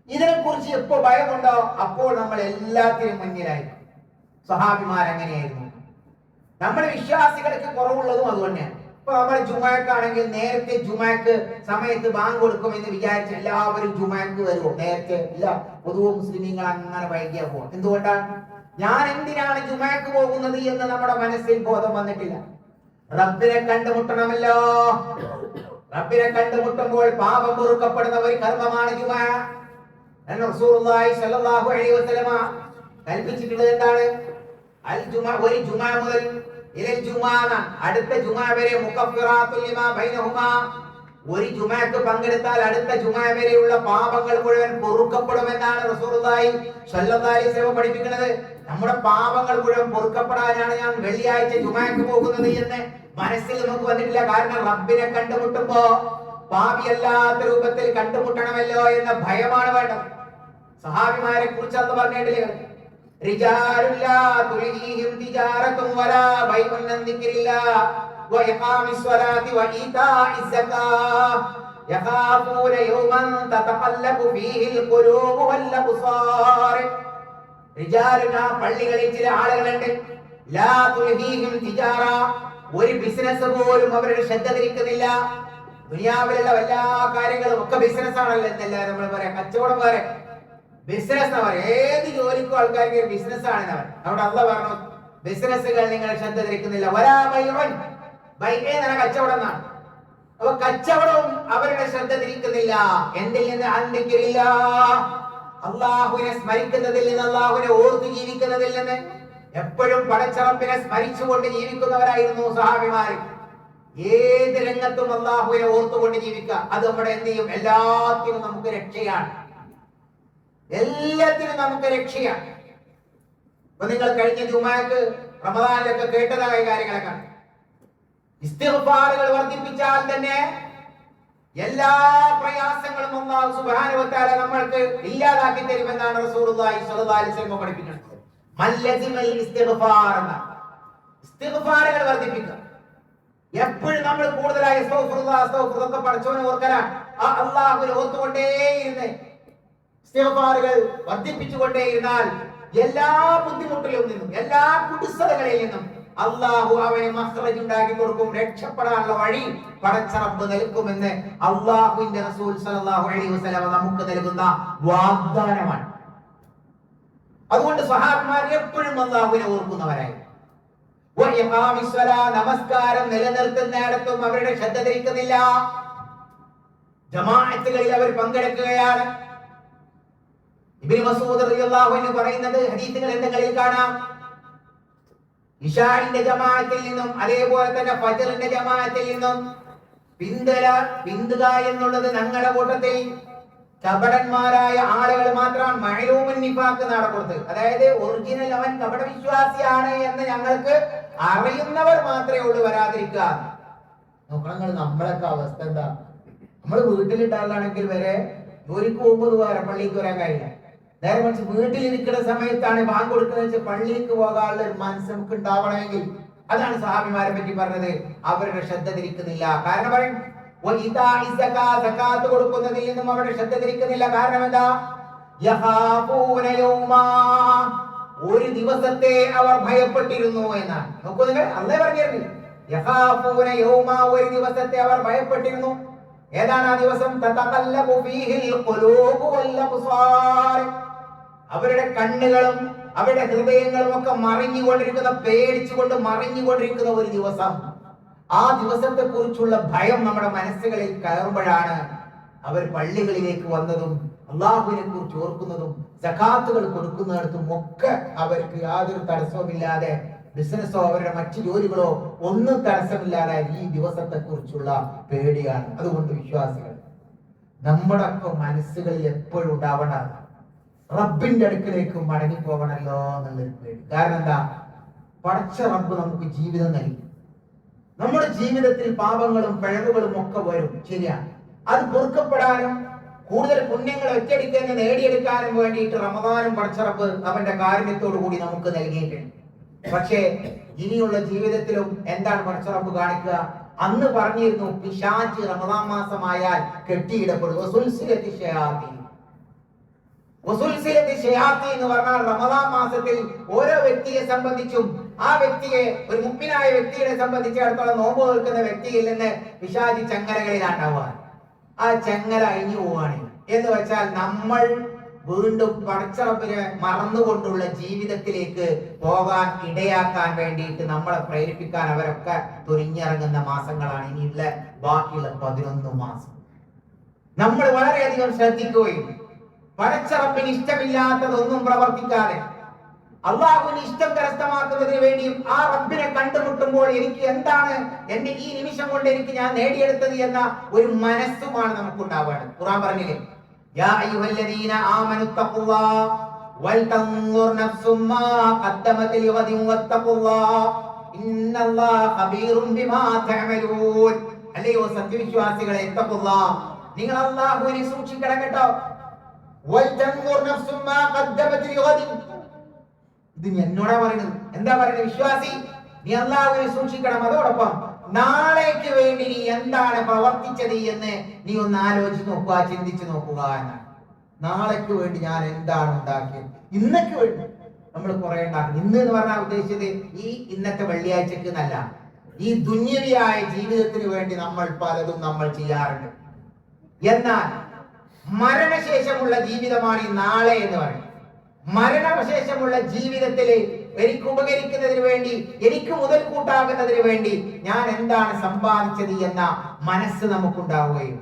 ഇതിനെക്കുറിച്ച് എപ്പോ ഭയമുണ്ടോ അപ്പോൾ നമ്മൾ എല്ലാത്തിനും മുന്നിലായി. സ്വഹാബിമാരങ്ങനെയായിരുന്നു. നമ്മുടെ വിശ്വാസികൾക്ക് കുറവുള്ളതും അതുതന്നെയാണ്. ഇപ്പൊ നമ്മൾ ജുമാക്കാണെങ്കിൽ നേരത്തെ ജുമാക്ക് സമയത്ത് ബാങ്ക് കൊടുക്കുമെന്ന് വിചാരിച്ച് എല്ലാവരും ജുമാക്ക് വരുമോ? നേരത്തെ ഇല്ല. പൊതുവെ മുസ്ലിമീങ്ങൾ അങ്ങനെ വൈകിയാ പോകും. എന്തുകൊണ്ടാണ്? ഞാൻ എന്തിനാണ് ജുമാക്ക് പോകുന്നത് എന്ന് നമ്മുടെ മനസ്സിൽ ബോധം വന്നിട്ടില്ല. റബ്ബിനെ കണ്ടുമുട്ടണമല്ലോ. റബ്ബിനെ കണ്ടുമുട്ടുമ്പോൾ പാപം പൊറുക്കപ്പെടുന്ന ഒരു കർമ്മമാണ് ജുമാ. റസൂലുള്ളാഹി സ്വല്ലല്ലാഹു അലൈഹി വസല്ലമ കൽപ്പിച്ചിട്ടുള്ളത് എന്താണ്? അൽ ജുമാ, ഒരു ജുമാ മുതൽ ഇലൽ ജുമാന, അടുത്ത ജുമാ വരെ, മുകഫിറാത്തുൽ ലിമാ ബൈനഹുമാ, ഒരു ജുമാക്ക് പങ്കെടുത്താൽ അടുത്ത ജുമാ വരെയുള്ള പാപങ്ങൾ മുഴുവൻ പൊറുക്കപ്പെടുമെന്നാണ് റസൂലുള്ളാഹി സ്വല്ലല്ലാഹു അലൈഹി വസല്ലം പഠിപ്പിക്കുന്നത്. നമ്മുടെ പാപങ്ങൾ മുഴുവൻ പൊറുക്കപ്പെടാനാണ് ഞാൻ വെള്ളിയാഴ്ച ജുമാക്ക് പോകുന്നത് എന്ന് മനസ്സിൽ നമുക്ക് വന്നിട്ടില്ല. കാരണം റബ്ബിനെ കണ്ടുമുട്ടുമ്പോ പാപിയല്ലാത്ത രൂപത്തിൽ കണ്ടുമുട്ടണമല്ലോ എന്ന ഭയമാണ് വേണ്ടത്. സഹാബിമാരെ കുറിച്ച് അന്ന് പറഞ്ഞിട്ടില്ലേ? റിജാലുൻ ലാ തുൽഹിഹിം തിജാറത്തുൻ വലാ ബൈഉൻ അൻ ദിക്രില്ലാഹ് വഇഖാമിസ് സ്വലാത്തി വഈതാഇസ് സകാത്ത് യഖാഫൂന യൗമൻ തതഖല്ലബു ഫീഹിൽ ഖുലൂബു വൽ അബ്സാർ. റിജാലുൻ, പള്ളികളിൽ ചില ആളുകളുണ്ട്, ലാ തുൽഹിഹിം തിജാറ, ഒരു ബിസിനസ് പോലും അവരുടെ ശ്രദ്ധ തിരിക്കുന്നില്ല. ദുനിയാവിലുള്ള എല്ലാ കാര്യങ്ങളും ഒക്കെ ബിസിനസ് ആണല്ലോ എന്നല്ല നമ്മൾ പറയാം. കച്ചവടം വേറെ, ബിസിനസ് പറയാം. ഏത് ജോലിക്കും ആൾക്കാർക്ക് ബിസിനസ് ആണ്. അവിടെ അള്ളാഹ് പറഞ്ഞു ബിസിനസ്സുകൾ നിങ്ങൾ ശ്രദ്ധ തിരിക്കുന്നില്ല. വലാ ബൈഉൻ, ബൈഅ എന്ന കച്ചവടം എന്നാണ്. അപ്പൊ കച്ചവടവും അവരുടെ ശ്രദ്ധ തിരിക്കുന്നില്ല. എന്തിൽ നിന്ന്? അന്തിക്കില്ല, അള്ളാഹുവിനെ സ്മരിക്കുന്നതിൽ നിന്ന്, അള്ളാഹുവിനെ ഓർത്ത് ജീവിക്കുന്നതിൽ നിന്ന്. എപ്പോഴും പടച്ചറപ്പിനെ സ്മരിച്ചുകൊണ്ട് ജീവിക്കുന്നവരായിരുന്നു സഹാബിമാർ. ഏത് രംഗത്തും അള്ളാഹുവിനെ ഓർത്തുകൊണ്ട് ജീവിക്കുക, അത് നമ്മുടെ എന്ത് ചെയ്യും? എല്ലാത്തിനും നമുക്ക് രക്ഷയാണ്. എല്ലാത്തിനും നമുക്ക് രക്ഷയാണ്. ഇപ്പൊ നിങ്ങൾ കഴിഞ്ഞ ജുമാക്ക് റമദാനിലൊക്കെ കേട്ടതായ കാര്യങ്ങളൊക്കെ, ഇസ്തിഗ്ഫാറുകൾ വർദ്ധിപ്പിച്ചാൽ തന്നെ എല്ലാ പ്രയാസങ്ങളും അല്ലാഹു സുബ്ഹാനഹു വ തആല നമ്മൾക്ക് ഇല്ലാതാക്കി തരുമെന്നാണ് റസൂലുള്ളാഹി സ്വല്ലല്ലാഹു അലൈഹി വസല്ലം പഠിപ്പിക്കുന്നത്. മല്ലസിമൽ ഇസ്തിഗ്ഫാർ, ഇസ്തിഗ്ഫാറുകൾ വർദ്ധിപ്പിക്കുക. എപ്പോഴും നമ്മൾ കൂടുതലായി അസ്തഗ്ഫിറുല്ലാഹ് പഠിച്ചവനെ ഓർക്കലാണ്. ആ അല്ലാഹുവിനെ ഓർത്തുകൊണ്ടേയിരുന്ന് ഇസ്തിഗ്ഫാറുകൾ വർദ്ധിപ്പിച്ചുകൊണ്ടേയിരുന്നാൽ എല്ലാ ബുദ്ധിമുട്ടിലും നിന്നും, എല്ലാ കുടുസതകളിൽ നിന്നും അല്ലാഹു അവനെ മഖ്റജ് ഉണ്ടാക്കി കൊടുക്കും. രക്ഷപ്പെടാനുള്ള വഴി പടച്ച റബ്ബ് നൽകുമെന്ന് അല്ലാഹുവിന്റെ റസൂൽ സ്വല്ലല്ലാഹു അലൈഹി വസല്ലം നമുക്ക് നൽകുന്ന വാഗ്ദാനമാണ്. അതുകൊണ്ട് സ്വഹാബിമാർ എപ്പോഴും അല്ലാഹുവിനെ ഓർക്കുന്നവരായി. നമസ്കാരം നിലനിർത്തുന്നിടത്തും അവരുടെ ശ്രദ്ധ തിരിക്കുന്നില്ല. ജമാഅത്തുകളിൽ അവർ പങ്കെടുക്കുകയാണ്. ഇബ്നു മസ്ഊദ് റളിയല്ലാഹു അൻഹു പറയുന്നത് ഹദീസുകൾ എന്തെങ്കിലും കാണാം. ഇശാഇന്റെ ജമാഅത്തിൽ നിന്നും അതേപോലെ തന്നെ ഫജ്റിന്റെ ജമാഅത്തിൽ നിന്നും പിന്തുക എന്നുള്ളത് ഞങ്ങളുടെ കൂട്ടത്തിൽ കപടന്മാരായ ആളുകൾ മാത്രമാണ്. മഅലൂമുൻ നിഫാഖ് എന്നാണ് കൊടുത്തത്. അതായത് ഒറിജിനൽ അവൻ കപട വിശ്വാസിയാണ് എന്ന് ഞങ്ങൾക്ക് അറിയുന്നവർ മാത്രമേ ഉള്ളൂ വരാതിരിക്കുക. നോക്കണം, നമ്മളൊക്കെ അവസ്ഥ എന്താ? നമ്മൾ വീട്ടിലിട്ടാലാണെങ്കിൽ വരെ ജോലിക്ക് പോകുമ്പോൾ വേറെ പള്ളിക്ക് വരാൻ കഴിയില്ല. നേരെ മറിച്ച് വീട്ടിലിരിക്കുന്ന സമയത്താണ് ബാങ്ക് കൊടുക്കുന്നത് വെച്ചാൽ പള്ളിക്ക് പോകാനുള്ള ഒരു മനസ്സ് നമുക്ക് ഉണ്ടാവണമെങ്കിൽ, അതാണ് സഹാബിമാരെ പറ്റി പറഞ്ഞത്. അവരുടെ ശ്രദ്ധ തിരിക്കുന്നില്ല. കാരണം പറയും സകാത്ത് കൊടുക്കുന്നതിൽ നിന്നും അവരുടെ ശ്രദ്ധ തിരിക്കുന്നില്ല. കാരണം എന്താ? യഖാഫൂന യൗമാ, ഒരു ദിവസത്തെ അവർ ഭയപ്പെട്ടിരുന്നു എന്നാണ്. നോക്കൂ നിങ്ങൾ, അള്ളാഹ് പറഞ്ഞിരുന്നു യഖാഫൂന യൗമാ, ഒരു ദിവസത്തെ അവർ ഭയപ്പെട്ടിരുന്നു. ഏതാണ് ആ ദിവസം? തതഖല്ലബു ഫീഹിൽ ഖുലൂബു വൽ അബ്സാർ, അവരുടെ കണ്ണുകളും അവരുടെ ഹൃദയങ്ങളും ഒക്കെ മറിഞ്ഞുകൊണ്ടിരിക്കുന്ന, പേടിച്ചുകൊണ്ട് മറിഞ്ഞുകൊണ്ടിരിക്കുന്ന ഒരു ദിവസം. ആ ദിവസത്തെ കുറിച്ചുള്ള ഭയം നമ്മുടെ മനസ്സുകളിൽ കയറുമ്പോഴാണ് അവർ പള്ളികളിലേക്ക് വന്നതും അള്ളാഹുവിനെ കുറിച്ച് ഓർക്കുന്നതും സകാത്തുകൾ കൊടുക്കുന്നിടത്തും ഒക്കെ അവർക്ക് യാതൊരു തടസ്സവുമില്ലാതെ, ബിസിനസ്സോ അവരുടെ മറ്റു ജോലികളോ ഒന്നും തടസ്സമില്ലാതെ ഈ ദിവസത്തെ കുറിച്ചുള്ള പേടിയാണ്. അതുകൊണ്ട് വിശ്വാസികൾ, നമ്മുടെ മനസ്സുകളിൽ എപ്പോഴും ഉണ്ടാവണം റബ്ബിന്റെ അടുക്കിലേക്ക് മടങ്ങി പോകണല്ലോ എന്നുള്ളൊരു പേടി. കാരണം എന്താ? പടച്ച റബ്ബ് നമുക്ക് ജീവിതം നൽകി. നമ്മുടെ ജീവിതത്തിൽ പാപങ്ങളും പിഴവുകളും ഒക്കെ വരും, ശരിയാണ്. അത് പൊറുക്കപ്പെടാനും കൂടുതൽ പുണ്യങ്ങൾ ഒറ്റയടിക്ക് നേടിയെടുക്കാനും വേണ്ടിയിട്ട് റമദാനും പടച്ച റബ്ബ് അവന്റെ കാരുണ്യത്തോടു കൂടി നമുക്ക് നൽകിയിട്ടുണ്ട്. പക്ഷേ ഇനിയുള്ള ജീവിതത്തിലും എന്താണ് പടച്ച റബ്ബ് കാണിക്കുക? അന്ന് പറഞ്ഞിരുന്നു, പിശാച് റമദാൻ മാസമായാൽ കെട്ടിയിടപ്പെടും. എന്ന് പറഞ്ഞാൽ റമദാൻ മാസത്തിൽ ഓരോ വ്യക്തിയെ സംബന്ധിച്ചും ആ വ്യക്തിയെ, ഒരു മുഅ്മിനായ വ്യക്തിയെ സംബന്ധിച്ചിടത്തോളം നോമ്പ് നിൽക്കുന്ന വ്യക്തിയിൽ നിന്ന് പിശാച് ചങ്ങലകളിലാണ്ടാവുക. ആ ചങ്ങല അഴിഞ്ഞു പോവാണ്. എന്ന് വെച്ചാൽ നമ്മൾ വീണ്ടും പടച്ച റബ്ബിനെ മറന്നുകൊണ്ടുള്ള ജീവിതത്തിലേക്ക് പോകാൻ ഇടയാക്കാൻ വേണ്ടിയിട്ട് നമ്മളെ പ്രേരിപ്പിക്കാൻ അവരൊക്കെ തുനിഞ്ഞിറങ്ങുന്ന മാസങ്ങളാണ് ഇനിയുള്ള ബാക്കിയുള്ള 11 മാസം. നമ്മൾ വളരെയധികം ശ്രദ്ധിക്കുകയും പടച്ച റബ്ബിന് ഇഷ്ടമില്ലാത്തതൊന്നും പ്രവർത്തിക്കാതെ അള്ളാഹുവിന് ഇഷ്ടം കരസ്ഥമാക്കുന്നതിന് വേണ്ടിയും ആ റബ്ബിനെ കണ്ടുമുട്ടുമ്പോൾ എനിക്ക് എന്താണ് എന്റെ ഈ നിമിഷം കൊണ്ട് എനിക്ക് ഞാൻ നേടിയെടുത്തത് എന്ന ഒരു മനസ്സുമാണ് നമുക്കുണ്ടാവേണ്ടത്. ഖുർആൻ പറഞ്ഞില്ലേ, യാ അയ്യുഹല്ലദീന ആമനു തഖുല്ലാഹ വൽതൻദുർ നഫ്സും മാ ഖദ്ദമത് ലിഗദിൻ വത്തഖുല്ലാഹ ഇന്നല്ലാഹ ഖബീറും ബിമാ തഅമലൂൻ. അല്ലയോ സത്യവിശ്വാസികളെ, തഖുല്ലാഹ, നിങ്ങൾ അല്ലാഹുവിനെ സൂക്ഷിക്കണം കേട്ടോ. വൽതൻദുർ നഫ്സും മാ ഖദ്ദമത് ലിഗദിൻ, ഇത് എന്നോടാ പറയുന്നത്. എന്താ പറയുന്നത്? വിശ്വാസി, നീ അല്ലാഹുവിനെ സൂക്ഷിക്കണം. അതോടൊപ്പം നാളേക്ക് വേണ്ടി നീ എന്താണ് പ്രവർത്തിച്ചത് എന്ന് നീ ഒന്ന് ആലോചിച്ച് നോക്കുക, ചിന്തിച്ചു നോക്കുക എന്നാണ്. നാളേക്ക് വേണ്ടി ഞാൻ എന്താണ് ഉണ്ടാക്കിയത്? ഇന്നേക്ക് വേണ്ടി നമ്മൾ കുറെ ഉണ്ടാക്കും. ഇന്ന് എന്ന് പറഞ്ഞാൽ ഉദ്ദേശിച്ചത് ഈ ഇന്നത്തെ വെള്ളിയാഴ്ചക്ക് എന്നല്ല, ഈ ദുന്യവിയായ ജീവിതത്തിന് വേണ്ടി നമ്മൾ പലതും നമ്മൾ ചെയ്യാറുണ്ട്. എന്നാൽ മരണശേഷമുള്ള ജീവിതമാണ് ഈ നാളെ എന്ന് പറയുന്നത്. മരണശേഷമുള്ള ജീവിതത്തില് എനിക്ക് ഉപകരിക്കുന്നതിന് വേണ്ടി, എനിക്ക് മുതൽ കൂട്ടാകുന്നതിന് വേണ്ടി ഞാൻ എന്താണ് സമ്പാദിച്ചത് എന്ന മനസ്സ് നമുക്കുണ്ടാവുകയും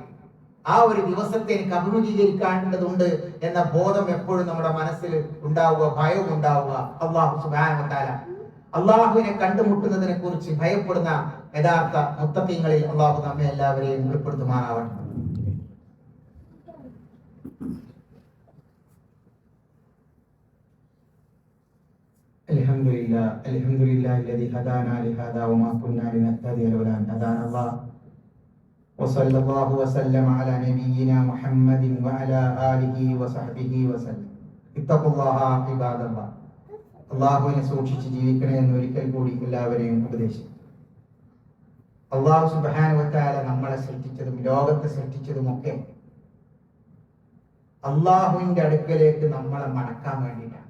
ആ ഒരു ദിവസത്തെ എനിക്ക് അഭിമുഖീകരിക്കേണ്ടതുണ്ട് എന്ന ബോധം എപ്പോഴും നമ്മുടെ മനസ്സിൽ ഉണ്ടാവുക, ഭയം ഉണ്ടാവുക. അല്ലാഹു സുബ്ഹാനഹു വ തആല അള്ളാഹുവിനെ കണ്ടുമുട്ടുന്നതിനെ കുറിച്ച് ഭയപ്പെടുന്ന യഥാർത്ഥ മുത്തഖീങ്ങളിൽ അള്ളാഹു നമ്മെ എല്ലാവരെയും ഉൾപ്പെടുത്തുമാറാവട്ടെ. അൽഹംദുലില്ലാ അൽഹംദുലില്ലാഹില്ലദീ ഹദാനാ ലിഹാദാ വമാ കുന്നാ ലിനഹ്തദിയ ലൗലാ അൻ ഹദാനല്ലാഹ് വസല്ലല്ലാഹു വസല്ലമ അലാ നബിയ്യിനാ മുഹമ്മദിൻ വഅലാ ആലിഹി വസഹ്ബിഹി വസല്ലം. ഇത്തഖുല്ലാഹ ഇബാദല്ലാഹ്. അല്ലാഹുവിനെ സൂക്ഷിച്ച് ജീവിക്കണേ എന്ന് ഒരിക്കൽ കൂടി എല്ലാവരെയും ഉപദേശിച്ചു. അല്ലാഹു സുബ്ഹാനഹു വ തആല നമ്മളെ സൃഷ്ടിച്ചതും ലോകത്തെ സൃഷ്ടിച്ചതുമൊക്കെ അല്ലാഹുവിന്റെ അടുക്കലേക്ക് നമ്മളെ മടക്കാൻ വേണ്ടിയിട്ടാണ്.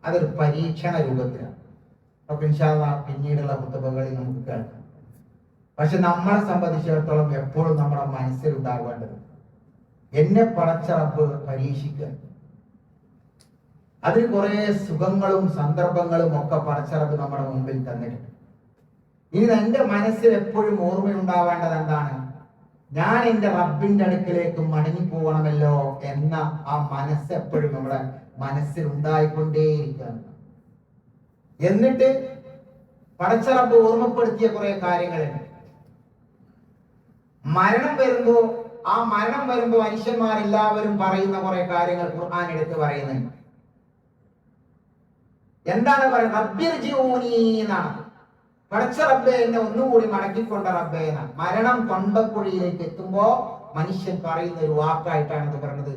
അതൊരു പരീക്ഷണ രൂപത്തിലാണ്. അപ്പൊ ഇൻഷാ അല്ലാഹ് പിന്നീടുള്ള ഖുതുബകളിൽ നമുക്ക് കേൾക്കാം. പക്ഷെ നമ്മളെ സംബന്ധിച്ചിടത്തോളം എപ്പോഴും നമ്മുടെ മനസ്സിലുണ്ടാവേണ്ടത് എന്നെ പടച്ച റബ്ബ് പരീക്ഷിക്കുക. അതിന് കുറെ സുഖങ്ങളും സന്ദർഭങ്ങളും ഒക്കെ പടച്ച റബ്ബ് നമ്മുടെ മുമ്പിൽ തന്നിട്ടുണ്ട്. ഇനി എന്റെ മനസ്സിൽ എപ്പോഴും ഓർമ്മയുണ്ടാവേണ്ടത് എന്താണ്? ഞാൻ എന്റെ റബ്ബിന്റെ അടുക്കിലേക്ക് മടങ്ങി പോകണമല്ലോ എന്ന ആ മനസ്സ് എപ്പോഴും നമ്മുടെ മനസ്സിൽ ഉണ്ടായിക്കൊണ്ടേയിരിക്കുകയാണ്. എന്നിട്ട് പടച്ച റബ്ബ് ഓർമ്മപ്പെടുത്തിയ കുറെ കാര്യങ്ങളുണ്ട്. മരണം വരുമ്പോ മനുഷ്യന്മാരെല്ലാവരും പറയുന്ന കുറെ കാര്യങ്ങൾ ഖുർആൻ എടുത്ത് പറയുന്നുണ്ട്. എന്താണ് പറയുന്നത്? റബ്ബിർജിഊനി എന്നാണ്. പടച്ച റബ്ബേ, എന്നെ ഒന്നുകൂടി മടക്കിക്കൊണ്ട റബ്ബേ എന്നാണ്. മരണം തൊണ്ടക്കുഴിയിലേക്ക് എത്തുമ്പോ മനുഷ്യൻ പറയുന്ന ഒരു വാക്കായിട്ടാണ് ഇത് പറയുന്നത്.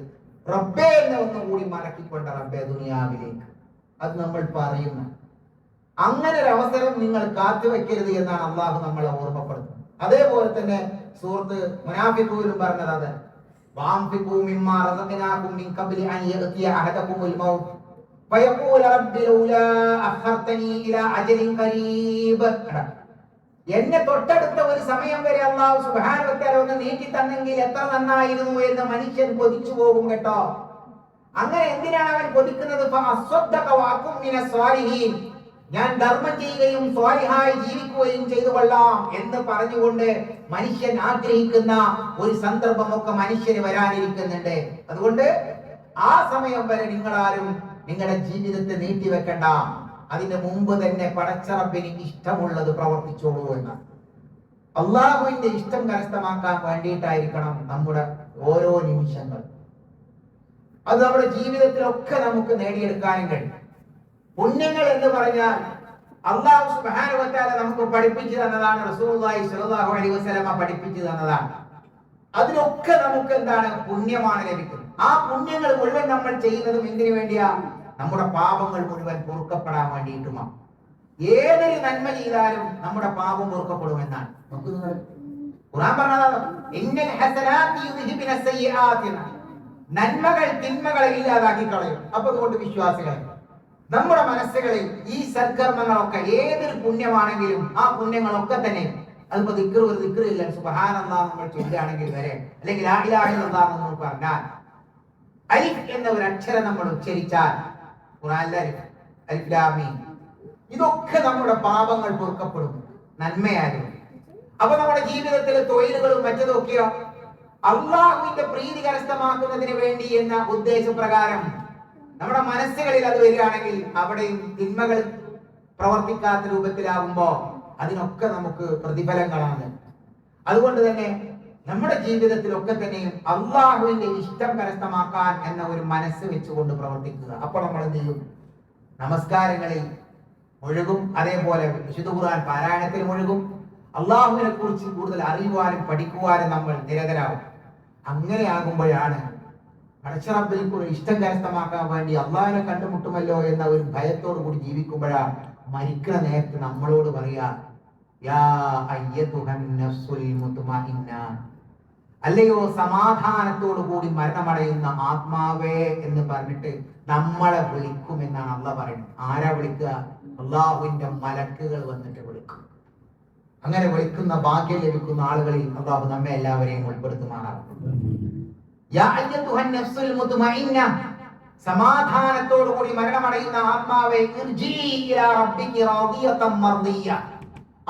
റബ്ബേ, എന്നെ ഒന്നുകൂടി മടക്കിക്കൊണ്ട റബ്ബേ ദുനിയാവിലേക്ക്. അത് നമ്മൾ പറയുന്നു. അങ്ങനെ ഒരു അവസരം നിങ്ങൾ കാത്തുവെക്കരുത് എന്നാണ് അള്ളാഹു നമ്മളെ ഓർമ്മപ്പെടുത്തുന്നത്. അതേപോലെ തന്നെ സൂറത്ത് മുനാഫിഖൂനിലും പറഞ്ഞത് അത് വഅൻഫിഖൂ മിമ്മാ റസഖനാകും മിൻ ഖബ്ലി അൻ യഅതിയ അഹദകുമുൽ മൗത്ത് ഫയഖൂല റബ്ബി ലൗലാ അഖർതനി ഇലാ അജലിൻ ഖരീബ്. എന്നെ തൊട്ടടുത്ത ഒരു സമയം വരെ അല്ലാഹു സുബ്ഹാനഹു വ തആല ഒന്ന് നീട്ടി തന്നെങ്കിൽ എത്ര നന്നായിരുന്നു എന്ന് മനുഷ്യൻ കൊതിച്ചു പോകും കേട്ടോ. അങ്ങനെ എന്തിനാണ് അവൻ കൊതിക്കുന്നത്? ഞാൻ ധർമ്മം ചെയ്യുകയും സ്വാലിഹായി ജീവിക്കുകയും ചെയ്തു കൊള്ളാം എന്ന് പറഞ്ഞുകൊണ്ട് മനുഷ്യൻ ആഗ്രഹിക്കുന്ന ഒരു സന്ദർഭമൊക്കെ മനുഷ്യന് വരാനിരിക്കുന്നുണ്ട്. അതുകൊണ്ട് ആ സമയം വരെ നിങ്ങളാരും നിങ്ങളുടെ ജീവിതത്തെ നീട്ടിവെക്കണ്ട. അതിന് മുമ്പ് തന്നെ പടച്ച റബ്ബിന് ഇഷ്ടമുള്ളത് പ്രവർത്തിച്ചോളൂ എന്നാണ്. അള്ളാഹുവിന്റെ ഇഷ്ടം കരസ്ഥമാക്കാൻ വേണ്ടിയിട്ടായിരിക്കണം നമ്മുടെ ഓരോ നിമിഷങ്ങൾ. അത് നമ്മുടെ ജീവിതത്തിലൊക്കെ നമുക്ക് നേടിയെടുക്കാനും കഴിയും. പുണ്യങ്ങൾ എന്ന് പറഞ്ഞാൽ അല്ലാഹു സുബ്ഹാനഹു വ തആല നമുക്ക് പഠിപ്പിച്ചു തന്നതാണ്. റസൂലുള്ളാഹി സ്വല്ലല്ലാഹു അലൈഹി വസല്ലമ പഠിപ്പിച്ചു തന്നതാണ്. അതിലൊക്കെ നമുക്ക് എന്താണ്? പുണ്യമാണ് ലഭിക്കുന്നത്. ആ പുണ്യങ്ങൾ മുഴുവൻ നമ്മൾ ചെയ്യുന്നതും എന്തിനു വേണ്ടിയാ? നമ്മുടെ പാപങ്ങൾ മുഴുവൻ പൊറുക്കപ്പെടാൻ വേണ്ടിയിട്ടുമാണ്. ഏതൊരു നന്മ ചെയ്താലും നമ്മുടെ പാപം പൊറുക്കപ്പെടുമെന്നാണ്. ഖുർആൻ പറഞ്ഞതാണ്, ഇന്നൽ ഹസനാതി യുദ്ഹിബിന സയ്യിആതി, നന്മകൾ തിന്മകളെ ഇല്ലാതാക്കി കളയും. അപ്പൊ അതുകൊണ്ട് വിശ്വാസികളെ, നമ്മുടെ മനസ്സുകളിൽ ഈ സൽക്കർമ്മങ്ങളൊക്കെ ഏതൊരു പുണ്യമാണെങ്കിലും ആ പുണ്യങ്ങളൊക്കെ തന്നെ, അതിപ്പോ ദിക്ർ ഒരു ദിക്ർ ഇല്ല, സുബ്ഹാനല്ലാഹ് നമ്മൾ ചൊല്ലുകയാണെങ്കിൽ വരെ, അല്ലെങ്കിൽ ലാ ഇലാഹ ഇല്ലല്ലാഹ് എന്ന് പറഞ്ഞാൽ, അലിഫ് എന്ന ഒരു അക്ഷരം നമ്മൾ ഉച്ചരിച്ചാൽ, ഖുർആനിലെ അലിഫ് ലാം മീം, ഇതൊക്കെ നമ്മുടെ പാപങ്ങൾ പൊറുക്കപ്പെടും, നന്മയാകും. അപ്പൊ നമ്മുടെ ജീവിതത്തിലെ തൊഴിലുകളും മറ്റതൊക്കെയോ അള്ളാഹുവിന്റെ പ്രീതി കരസ്ഥമാക്കുന്നതിന് വേണ്ടി എന്ന ഉദ്ദേശപ്രകാരം നമ്മുടെ മനസ്സുകളിൽ അത് വരികയാണെങ്കിൽ അവിടെയും തിന്മകൾ പ്രവർത്തിക്കാത്ത രൂപത്തിലാകുമ്പോ അതിനൊക്കെ നമുക്ക് പ്രതിഫലങ്ങളാണ്. അതുകൊണ്ട് തന്നെ നമ്മുടെ ജീവിതത്തിലൊക്കെ തന്നെയും അള്ളാഹുവിന്റെ ഇഷ്ടം കരസ്ഥമാക്കാൻ എന്ന ഒരു മനസ്സ് വെച്ചുകൊണ്ട് പ്രവർത്തിക്കുക. അപ്പോൾ നമ്മൾ എന്ത് ചെയ്യും? നമസ്കാരങ്ങളിൽ മുഴുകും, അതേപോലെ വിശുദ്ധ ഖുർആൻ പാരായണത്തിൽ മുഴുകും, അള്ളാഹുവിനെ കുറിച്ച് കൂടുതൽ അറിയുവാനും പഠിക്കുവാനും നമ്മൾ നിരതരാകും. അങ്ങനെ ആകുമ്പോഴാണ് പടച്ച റബ്ബിൽ കൂടി ഇഷ്ടം കരസ്ഥമാക്കാൻ വേണ്ടി അള്ളാഹിനെ കണ്ടുമുട്ടുമല്ലോ എന്ന ഒരു ഭയത്തോടു കൂടി ജീവിക്കുമ്പോഴാണ് മരിക്കുന്ന നേരത്ത് നമ്മളോട് പറയാ, യാ അയ്യതുഹൻ നഫ്സുൽ മുത്മഇന്ന, അല്ലയോ സമാധാനത്തോടു കൂടി മരണമടയുന്ന ആത്മാവേ എന്ന് പറഞ്ഞിട്ട് നമ്മളെ വിളിക്കുമെന്നാണ് അള്ളാഹ് പറയുന്നത്. ആരാ വിളിക്കുക? അള്ളാഹുവിന്റെ മലക്കുകൾ വന്നിട്ട് വിളിക്കും. അങ്ങനെ വിളിക്കുന്ന ഭാഗ്യം ലഭിക്കുന്ന ആളുകളിൽ അള്ളാഹു നമ്മെ എല്ലാവരെയും ഉൾപ്പെടുത്തുമാറാകും. യാ അയ്യതുഹൻ നഫ്സുൽ മുത്മഇന്ന, സമാധാനത്തോടു കൂടി മരണമടയുന്ന ആത്മാവേ, ഇർജിഇ ഇലാ റബ്ബികി റാദിയതൻ മർദിയ,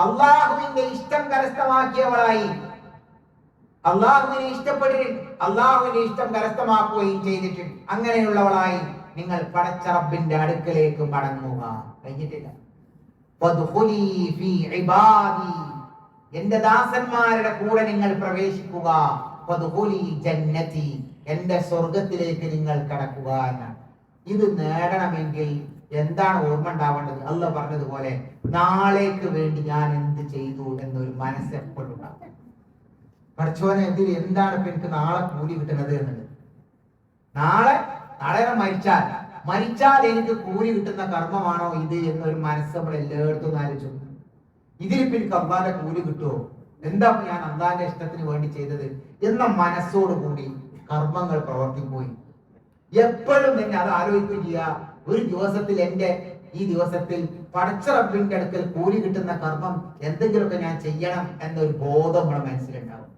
അള്ളാഹുവിന്റെ ഇഷ്ടം കരസ്ഥമാക്കിയവളായി, അള്ളാഹുവിനെ ഇഷ്ടപ്പെട്ടിട്ട് അള്ളാഹുവിന്റെ ഇഷ്ടം കരസ്ഥമാക്കുകയും ചെയ്തിട്ടുണ്ട്, അങ്ങനെയുള്ളവളായി നിങ്ങൾ പടച്ച റബ്ബിന്റെ അടുക്കലേക്ക് മടങ്ങുക. കഴിഞ്ഞിട്ടില്ല. വദ്ഖുലി ഫീ ഇബാദി, എന്റെ ദാസന്മാരുടെ കൂടെ നിങ്ങൾ പ്രവേശിക്കുക. വദ്ഖുലി ജന്നതി, എന്റെ സ്വർഗത്തിലേക്ക് നിങ്ങൾ കടക്കുക എന്നാണ്. ഇത് നേടണമെങ്കിൽ എന്താണ് ഓർമ്മ ഉണ്ടാവേണ്ടത്? അല്ലാഹ് പറഞ്ഞതുപോലെ നാളേക്ക് വേണ്ടി ഞാൻ എന്ത് ചെയ്തു എന്നൊരു മനസ്സ് എപ്പോഴും ഉണ്ടാവും. പഠിച്ചോനെ എന്താണ് ഇപ്പൊ എനിക്ക് നാളെ കൂലി കിട്ടുന്നത് എന്നുള്ളത്. നാളെ മരിച്ചാൽ എനിക്ക് കൂലി കിട്ടുന്ന കർമ്മമാണോ ഇത് എന്നൊരു മനസ്സ് നമ്മൾ എല്ലായിടത്തും ആലോചിച്ചു. ഇതിലിപ്പോ എനിക്ക് അള്ളാന്റെ കൂലി കിട്ടുമോ? എന്താ ഞാൻ അള്ളാന്റെ ഇഷ്ടത്തിന് വേണ്ടി ചെയ്തത് എന്ന മനസ്സോടുകൂടി കർമ്മങ്ങൾ പ്രവർത്തിപ്പോയി. എപ്പോഴും തന്നെ അത് ആലോചിക്കുകയും ചെയ്യുക, ഒരു ദിവസത്തിൽ ഈ ദിവസത്തിൽ പടച്ച റബ്ബിന്റെ അടുക്കൽ കൂലി കിട്ടുന്ന കർമ്മം എന്തെങ്കിലുമൊക്കെ ഞാൻ ചെയ്യണം എന്നൊരു ബോധം നമ്മുടെ മനസ്സിലുണ്ടാവും.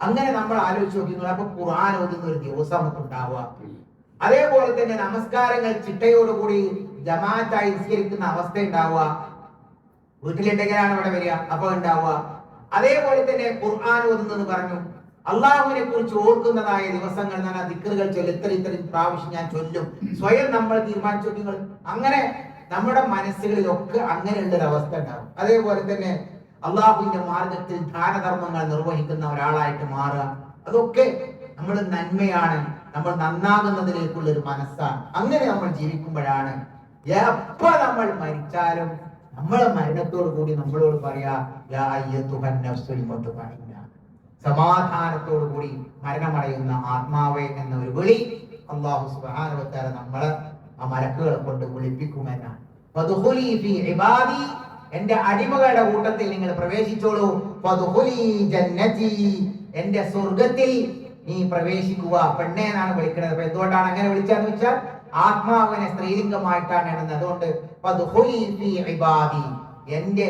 അങ്ങനെ നമ്മൾ ആലോചിച്ച് നോക്കി. അപ്പൊ ഖുർആൻ ഓതുന്ന ഒരു ദിവസം നമുക്ക് ഉണ്ടാവുക. അതേപോലെ തന്നെ നമസ്കാരങ്ങൾ ചിട്ടയോടുകൂടി ജമാഅത്തായി നിസ്കരിക്കുന്ന അവസ്ഥ ഉണ്ടാവുക. വീട്ടിലുണ്ടെങ്കിലാണ് ഇവിടെ വരിക, അപ്പൊ ഉണ്ടാവുക. അതേപോലെ തന്നെ ഖുർആൻ ഓതുന്നത് പറഞ്ഞു, അള്ളാഹുവിനെ കുറിച്ച് ഓർക്കുന്നതായ ദിവസങ്ങൾ ഞാൻ ആ ദിക്റുകൾ ഇത്രയും പ്രാവശ്യം ഞാൻ ചൊല്ലും. സ്വയം നമ്മൾ തീരുമാനിച്ചു നിങ്ങൾ. അങ്ങനെ നമ്മുടെ മനസ്സുകളിലൊക്കെ അങ്ങനെയുള്ള ഒരു അവസ്ഥ ഉണ്ടാവും. അതേപോലെ തന്നെ അള്ളാഹുവിന്റെ മാർഗത്തിൽ ദാനധർമ്മങ്ങൾ നിർവഹിക്കുന്ന ഒരാളായിട്ട് മാറുക. അതൊക്കെ നമ്മൾ നന്മയാണ്, നമ്മൾ നന്നാകുന്നതിലേക്കുള്ള ഒരു മനസ്സാണ്. അങ്ങനെ നമ്മൾ ജീവിക്കുമ്പോഴാണ് എപ്പോ നമ്മൾ മരിച്ചാലും നമ്മളെ മരണത്തോടു കൂടി നമ്മളോട് പറയാ, യാ അയ്യതുഹൻ നഫ്സുൽ മുത്മഇന്ന, സമാധാനത്തോടു കൂടി മരണമടയുന്ന ആത്മാവേ എന്ന ഒരു വിളി അല്ലാഹു സുബ്ഹാനഹു വ തആല നമ്മളെ ആ മലക്കുകളെ കൊണ്ട് വിളിപ്പിക്കുമെന്നാണ്. വദ്ഖുലി ഫീ ഇബാദി, എന്റെ അടിമകളുടെ കൂട്ടത്തിൽ നിങ്ങൾ പ്രവേശിച്ചോളൂ. വദ്ഖുലി ജന്നതി, എന്റെ സ്വർഗത്തിൽ നീ പ്രവേശിക്കുക. പെണ്ണേ എന്നാണ് വിളിക്കുന്നത്. അപ്പൊ എന്തുകൊണ്ടാണ് അങ്ങനെ വിളിച്ചതെന്ന് വെച്ചാൽ ആത്മാവിനെ സ്ത്രീലിംഗമായിട്ടാണ് എണ്ണുന്നത്. അതുകൊണ്ട് വദ്ഖുലി ഫീ ഇബാദി, എന്റെ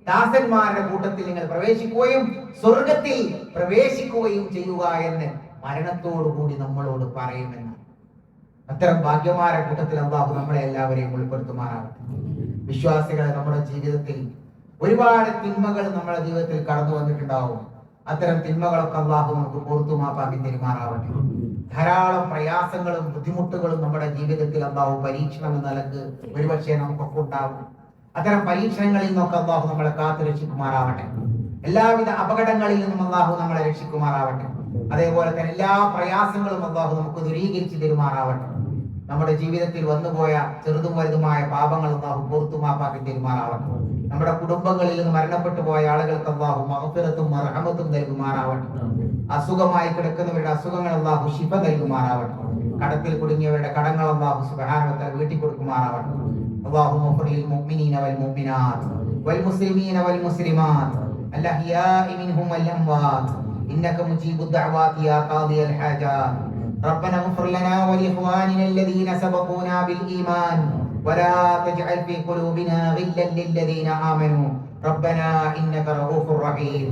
ദാസന്മാരുടെ കൂട്ടത്തിൽ നിങ്ങൾ പ്രവേശിക്കുകയും സ്വർഗത്തിൽ പ്രവേശിക്കുകയും ചെയ്യുക എന്ന് മരണത്തോടു കൂടി നമ്മളോട് പറയുമെന്ന്. അത്തരം ഭാഗ്യമാരെ കൂട്ടത്തിൽ അള്ളാഹു നമ്മളെ എല്ലാവരെയും ഉൾപ്പെടുത്തുമാറാവട്ടെ. വിശ്വാസികളെ, നമ്മുടെ ജീവിതത്തിൽ ഒരുപാട് തിന്മകൾ നമ്മുടെ ജീവിതത്തിൽ കടന്നു വന്നിട്ടുണ്ടാവും. അത്തരം തിന്മകളൊക്കെ അള്ളാഹു നമുക്ക് പുറത്തു മാപ്പാക്കി തെരുമാറാവട്ടെ. ധാരാളം പ്രയാസങ്ങളും ബുദ്ധിമുട്ടുകളും നമ്മുടെ ജീവിതത്തിൽ അള്ളാഹു പരീക്ഷണം എന്ന നിലക്ക് ഒരുപക്ഷെ നമുക്കൊക്കെ ഉണ്ടാവും. അത്തരം പരീക്ഷണങ്ങളിൽ നിന്നൊക്കെ അള്ളാഹു നമ്മളെ കാത്തു രക്ഷിക്കുമാറാവട്ടെ. എല്ലാവിധ അപകടങ്ങളിൽ നിന്നും അള്ളാഹു നമ്മളെ രക്ഷിക്കുമാറാവട്ടെ. അതേപോലെ തന്നെ എല്ലാ പ്രയാസങ്ങളും അള്ളാഹു നമുക്ക് ദൂരീകരിച്ച് തരുമാറാവട്ടെ. നമ്മുടെ ജീവിതത്തിൽ വന്നുപോയ ചെറുതും വലുതുമായ പാപങ്ങൾ അള്ളാഹു പുറത്തു മാപ്പാക്കി തരുമാറാവട്ടെ. നമ്മുടെ കുടുംബങ്ങളിൽ നിന്ന് മരണപ്പെട്ടു പോയ ആളുകൾക്ക് അള്ളാഹു മഗ്ഫിറത്തും മർഹമത്തും നൽകുമാറാവട്ടെ. അസുഖമായി കിടക്കുന്നവരുടെ അസുഖങ്ങൾ അള്ളാഹു ശിഫ നൽകുമാറാവട്ടെ. കടത്തിൽ കുടുങ്ങിയവരുടെ കടങ്ങൾ അള്ളാഹു സുബ്ഹാനഹു വ തആല വീട്ടി കൊടുക്കുമാറാവട്ടെ. اللهم اغفر للمؤمنين والمؤمنات والمسلمين والمسلمات الأحياء منهم والأموات إنك مجيب الدعوات يا قاضي الحاجات. ربنا اغفر لنا ولإخواننا الذين سبقونا بالإيمان ولا تجعل في قلوبنا غلا للذين آمنوا ربنا إنك رؤوف رحيم.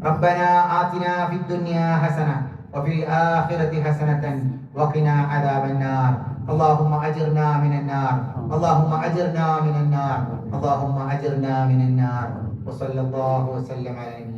ربنا آتنا في الدنيا حسنة وفي الآخرة حسنة وقنا عذاب النار. اللهم أجرنا من النار. اللهم أجرنا من النار. اللهم أجرنا من النار. وصلى الله وسلم على نبينا